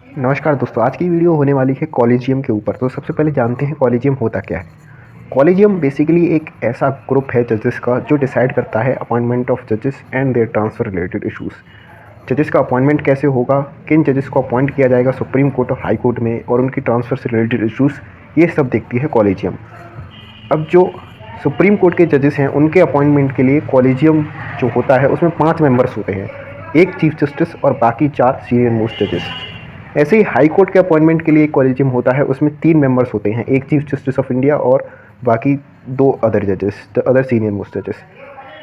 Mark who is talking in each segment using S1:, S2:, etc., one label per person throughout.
S1: नमस्कार दोस्तों, आज की वीडियो होने वाली है कॉलेजियम के ऊपर। तो सबसे पहले जानते हैं कॉलेजियम होता क्या है। कॉलेजियम बेसिकली एक ऐसा ग्रुप है जजेस का जो डिसाइड करता है अपॉइंटमेंट ऑफ जजेस and their transfer related issues. जजेस का अपॉइंटमेंट कैसे होगा, किन जजेस को अपॉइंट किया जाएगा सुप्रीम कोर्ट और हाई कोर्ट में, और उनकी ट्रांसफ़र से रिलेटेड इश्यूज़, ये सब देखती है कॉलेजियम। अब जो सुप्रीम कोर्ट के जजेस हैं उनके अपॉइंटमेंट के लिए कॉलेजियम जो होता है उसमें 5 मेंबर्स होते हैं, एक चीफ जस्टिस और बाकी 4 सीनियर मोस्ट जजेस। ऐसे ही हाई कोर्ट के अपॉइंटमेंट के लिए एक कॉलेजियम होता है, उसमें 3 मेंबर्स होते हैं, एक चीफ जस्टिस ऑफ इंडिया और बाकी 2 अदर जजेस, द अदर सीनियर मोस्ट जजेस।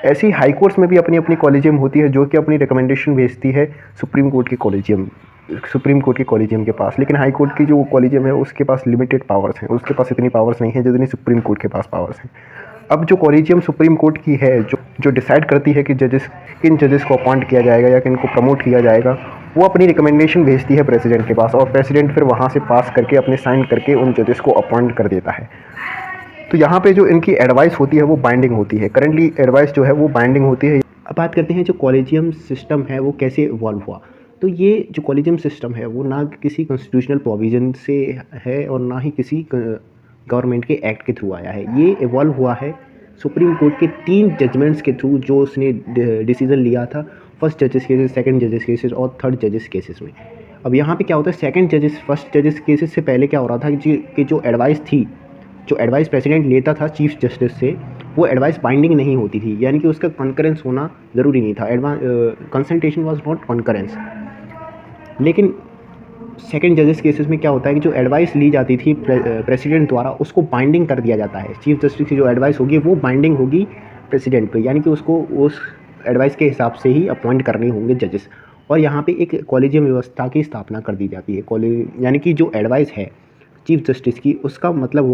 S1: ऐसे ही हाई कोर्ट्स में भी अपनी अपनी कॉलेजियम होती है जो कि अपनी रिकमेंडेशन भेजती है सुप्रीम कोर्ट के कॉलेजियम के पास। लेकिन हाई कोर्ट की जो कॉलेजियम है उसके पास लिमिटेड पावर्स हैं, उसके पास इतनी पावर्स नहीं है जितनी सुप्रीम कोर्ट के पास पावर्स हैं। अब जो कॉलेजियम सुप्रीम कोर्ट की है, जो डिसाइड करती है कि किन जजेस को अपॉइंट किया जाएगा या किन को प्रमोट किया जाएगा, वो अपनी रिकमेंडेशन भेजती है प्रेसिडेंट के पास, और प्रेसिडेंट फिर वहाँ से पास करके अपने साइन करके उन जजेस को अपॉइंट कर देता है। तो यहाँ पे जो इनकी एडवाइस होती है वो बाइंडिंग होती है। करंटली एडवाइस जो है वो बाइंडिंग होती है। अब बात करते हैं जो कॉलेजियम सिस्टम है वो कैसे इवॉल्व हुआ। तो ये जो कॉलेजियम सिस्टम है वो ना किसी कॉन्स्टिट्यूशनल प्रोविज़न से है और ना ही किसी गवर्नमेंट के एक्ट के थ्रू आया है। ये इवॉल्व हुआ है सुप्रीम कोर्ट के 3 जजमेंट्स के थ्रू जो उसने डिसीजन लिया था फर्स्ट जजेस केसेस, सेकंड जजेस केसेस और थर्ड जजेस केसेस में। अब यहाँ पे क्या होता है, सेकंड जजेस फर्स्ट जजेस केसेस से पहले क्या हो रहा था कि जो एडवाइस थी, जो एडवाइस प्रेसिडेंट लेता था चीफ जस्टिस से, वो एडवाइस बाइंडिंग नहीं होती थी, यानी कि उसका कॉन्करेंस होना ज़रूरी नहीं था। Consultation was not concurrence. लेकिन सेकंड जजेस केसेस में क्या होता है कि जो एडवाइस ली जाती थी प्रेसिडेंट द्वारा, उसको बाइंडिंग कर दिया जाता है। चीफ जस्टिस की जो एडवाइस होगी वो बाइंडिंग होगी प्रेसिडेंट पे, यानी कि उसको उस एडवाइस के हिसाब से ही अपॉइंट करने होंगे जजेस। और यहाँ पे एक कॉलेजियम व्यवस्था की स्थापना कर दी जाती है। यानी कि जो एडवाइस है चीफ जस्टिस की, उसका मतलब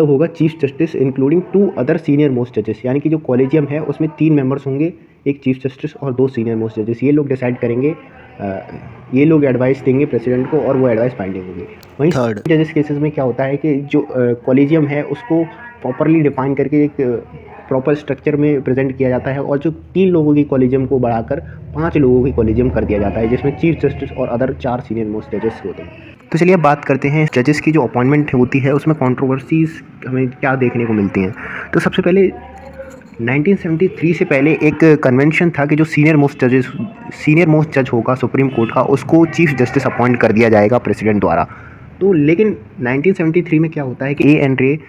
S1: होगा chief justice including 2 other senior most जजेस। यानी कि जो कॉलेजियम है उसमें 3 मेंबर्स होंगे, एक चीफ जस्टिस और 2 सीनियर मोस्ट जजेस। ये लोग डिसाइड करेंगे, ये लोग एडवाइस देंगे प्रेसिडेंट को और वो एडवाइस बाइंडिंग होगी। वहीं थर्ड जजेस केसेस में क्या होता है कि जो कॉलेजियम है उसको प्रॉपरली डिफाइन करके एक प्रॉपर स्ट्रक्चर में प्रेजेंट किया जाता है, और जो 3 लोगों की कॉलेजियम को बढ़ाकर 5 लोगों की कॉलेजियम कर दिया जाता है, जिसमें चीफ जस्टिस और अदर 4 सीनियर मोस्ट जजेस होते हैं। तो चलिए अब बात करते हैं जजेस की जो अपॉइंटमेंट होती है उसमें कंट्रोवर्सीज़ हमें क्या देखने को मिलती हैं। तो सबसे पहले 1973 से पहले एक कन्वेंशन था कि जो सीनियर मोस्ट जज होगा सुप्रीम कोर्ट का, उसको चीफ जस्टिस अपॉइंट कर दिया जाएगा प्रेसिडेंट द्वारा। तो लेकिन 1973 में क्या होता है कि ए एंड रे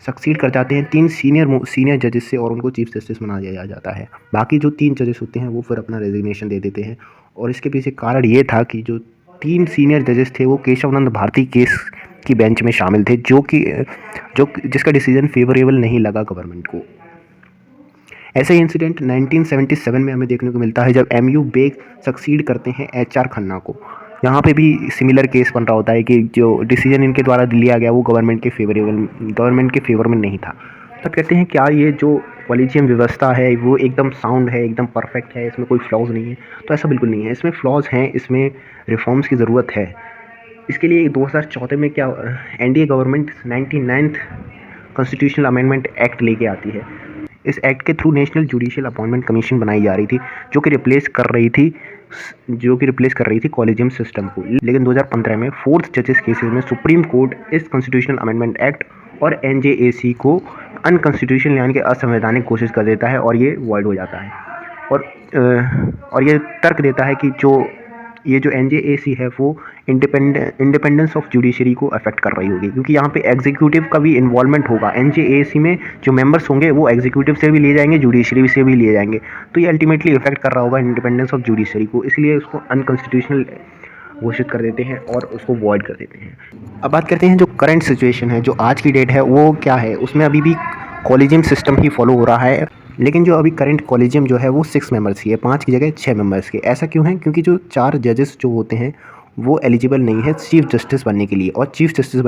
S1: सक्सीड कर जाते हैं 3 सीनियर जजेस से, और उनको चीफ जस्टिस बना दिया जाता है। बाकी जो 3 जजेस होते हैं वो फिर अपना रेजिग्नेशन दे देते हैं। और इसके पीछे कारण ये था कि जो 3 सीनियर जजेस थे वो केशवानंद भारती केस की बेंच में शामिल थे, जिसका डिसीजन फेवरेबल नहीं लगा गवर्नमेंट को। ऐसे ही इंसिडेंट 1977 में हमें देखने को मिलता है जब एमयू बेग सक्सीड करते हैं एचआर खन्ना को। यहाँ पे भी सिमिलर केस बन रहा होता है कि जो डिसीजन इनके द्वारा लिया गया वो गवर्नमेंट के फेवर में नहीं था। तो कहते हैं क्या ये जो कॉलेजियम व्यवस्था है वो एकदम साउंड है, एकदम परफेक्ट है, इसमें कोई फ्लॉज नहीं है। तो ऐसा बिल्कुल नहीं है, इसमें फ्लॉज हैं, इसमें रिफॉर्म्स की ज़रूरत है। इसके लिए 2014 में क्या NDA government 99th constitutional amendment act लेके आती है। इस एक्ट के through national judicial appointment commission बनाई जा रही थी, जो कि रिप्लेस कर रही थी कॉलेजियम सिस्टम को। लेकिन 2015 में 4th जजेस केसेस में सुप्रीम कोर्ट इस कॉन्स्टिट्यूशनल अमेंडमेंट एक्ट और एनजेएसी को अनकॉन्स्टिट्यूशनल यानी कि असंवैधानिक घोषित कर देता है, और ये वॉइड हो जाता है। और ये तर्क देता है कि जो एनजेएसी है वो इंडिपेंडेंस ऑफ जुडिशरी को अफेक्ट कर रही होगी, क्योंकि यहाँ पे एग्जीक्यूटिव का भी इन्वॉल्वमेंट होगा। एनजेएसी में जो मेंबर्स होंगे वो एग्जीक्यूटिव से भी लिए जाएंगे, जुडिशरी से भी लिए जाएंगे। तो ये अल्टीमेटली इफेक्ट कर रहा होगा इंडिपेंडेंस ऑफ जुडिशरी को, इसलिए उसको अनकॉन्स्टिट्यूशनल घोषित कर देते हैं और उसको वॉइड कर देते हैं। अब बात करते हैं जो करंट सिचुएशन है, जो आज की डेट है वो क्या है। उसमें अभी भी कॉलेजियम सिस्टम ही फॉलो हो रहा है, लेकिन जो अभी करंट कॉलेजियम जो है वो 6 मेंबर्स की है, 5 की जगह 6 मेंबर्स के। ऐसा क्यों है, क्योंकि जो 4 जजेस जो होते हैं वो एलिजिबल नहीं है चीफ जस्टिस बनने के लिए, और चीफ जस्टिस ऑफ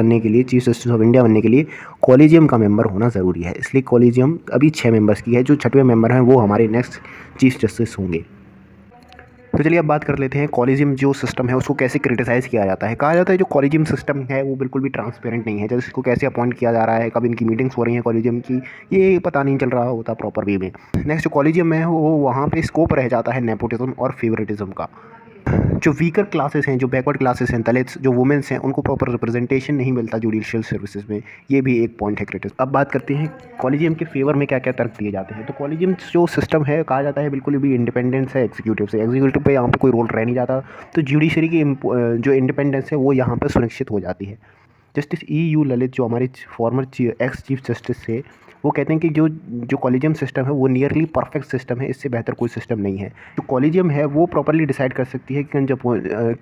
S1: इंडिया बनने के लिए कॉलेजियम का मेंबर होना ज़रूरी है। इसलिए कॉलेजियम अभी 6 मेंबर्स की है। जो 6वें मेंबर हैं वो हमारे नेक्स्ट चीफ जस्टिस होंगे। तो चलिए अब बात कर लेते हैं कॉलेजियम जो सिस्टम है उसको कैसे क्रिटिसाइज़ किया जाता है। कहा जाता है जो कॉलेजियम सिस्टम है वो बिल्कुल भी ट्रांसपेरेंट नहीं है। जैसे इसको कैसे अपॉइंट किया जा रहा है, कब इनकी मीटिंग्स हो रही हैं कॉलेजियम की, ये पता नहीं चल रहा होता प्रॉपर वे में। नेक्स्ट जो कॉलेजियम है वो वहाँ पे स्कोप रह जाता है नेपोटिज्म और फेवरेटिज्म का। जो वीकर क्लासेस हैं, जो बैकवर्ड क्लासेस हैं, दलित्स, जो वुमेन्स हैं, उनको प्रॉपर रिप्रेजेंटेशन नहीं मिलता जुडिशियल सर्विसेज में। ये भी एक पॉइंट है क्रिटिस। अब बात करते हैं कॉलेजियम के फेवर में क्या क्या तर्क दिए जाते हैं। तो कॉलेजियम जो सिस्टम है, कहा जाता है बिल्कुल भी इंडिपेंडेंस है एग्जीक्यूटिव से। एग्जीक्यूटिव पे यहाँ पे कोई रोल रह नहीं जाता, तो जुडिशरी की जो इंडिपेंडेंस है वो यहाँ पर सुनिश्चित हो जाती है। जस्टिस यू ललित, जो हमारे फॉर्मर एक्स चीफ जस्टिस थे, वो कहते हैं कि जो कॉलेजियम सिस्टम है वो नियरली परफेक्ट सिस्टम है, इससे बेहतर कोई सिस्टम नहीं है। जो कॉलेजियम है वो प्रॉपर्ली डिसाइड कर सकती है कि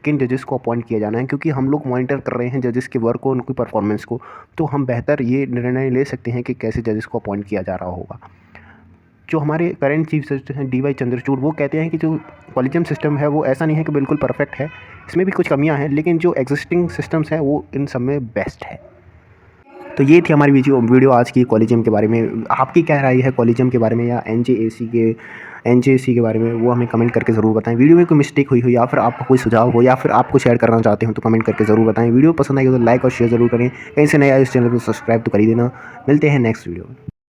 S1: किन जजेस को अपॉइंट किया जाना है, क्योंकि हम लोग मॉनिटर कर रहे हैं जजेस के वर्क को, उनकी परफॉर्मेंस को, तो हम बेहतर ये निर्णय ले सकते हैं कि कैसे जजेस को अपॉइंट किया जा रहा होगा। जो हमारे करंट चीफ जस्टिस हैं DY चंद्रचूड़, वो कहते हैं कि जो कॉलेजियम सिस्टम है वो ऐसा नहीं है कि बिल्कुल परफेक्ट है, इसमें भी कुछ कमियां हैं, लेकिन जो एग्जिस्टिंग सिस्टम्स हैं वो इन सब में बेस्ट है। तो ये थी हमारी वीडियो आज की कॉलेजियम के बारे में। आपकी क्या राय है कॉलेजियम के बारे में या NJAC के बारे में, वो हमें कमेंट करके ज़रूर बताएं। वीडियो में कोई मिस्टेक हुई हो या फिर आपका कोई सुझाव हो या फिर आप कुछ ऐड करना चाहते हो तो कमेंट करके ज़रूर बताएं। वीडियो पसंद आई हो तो लाइक और शेयर ज़रूर करें। कहीं से नया इस चैनल को सब्सक्राइब तो कर ही देना। मिलते हैं नेक्स्ट वीडियो में।